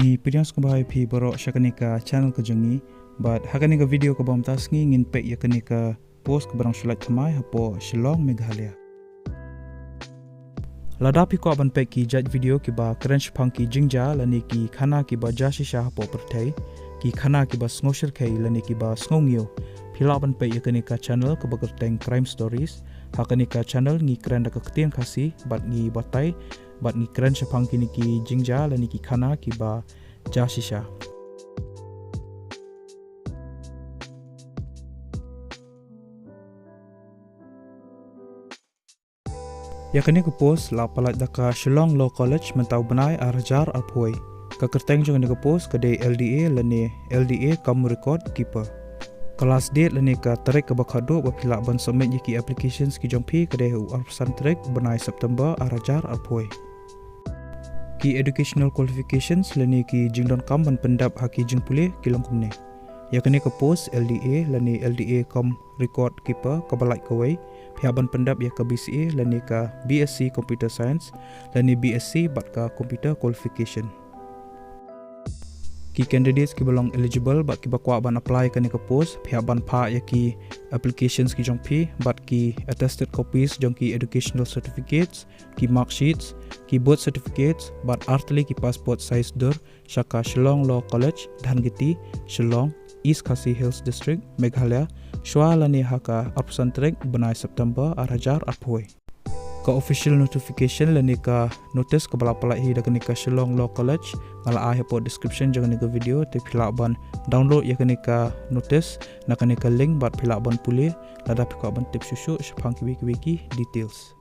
Ni pilihan sekolah pi borok syakanika channel kejengi, but hakanika video ke bawah tasngi ngin pek yakanika post ke barang sulat kemai hapo Shillong Meghalaya. Ladapi ko aban pek ki judge video ki ba crunch pangki jingja lani ki khana ki ba jashisha hapo pertai ki khana ki ba sngoshir kai lani ki ba snongyo pila aban pek yakanika channel ke bagerteng crime stories hakanika channel ngi keren da kektian kasih bat ngi batai bat ngi keren sepang kini ki jingja lani ki khana ki ba jashisha. Yakani ko post la palat daka Shillong Law College mentau benai arajar alpoi. Ka kerteng jong ni ko post ka de LDA lani LDA kamu record keeper. Kelas date lani ka tarik ke bakado bapila ban submit yiki applications ki jong pi ka de arsan tarik benai September arajar alpoi. Ki educational qualifications lani ki jingdon kam ban pendap haki jing pulih ki longkumne. Yakani ko post LDA lani LDA kam record keeper ka balai kawai. Pihaban pendap ya ke BCA lani ka BSc Computer Science lani BSc bat ka Computer Qualification. Ki candidates ki belong eligible bat ki bakwa ban apply ka ni ka post pihaban pa ya ki applications ki jong pi bat ki attested copies jong ki educational certificates ki mark sheets ki birth certificates bat artli ki passport size dur syaka Shillong Law College dan giti Shillong East Khasi Hills District Meghalaya Shwa lani haka arpusan trek benai September arajar apoi. Ka official notification lani ka notice ke balapalai hi dakani ka Shillong Law College ngala ai po description jangan ni ka video te philak ban download yakani ka notice nakani ka link bat philak ban pulih lada phika ban tip susu sepang ki details.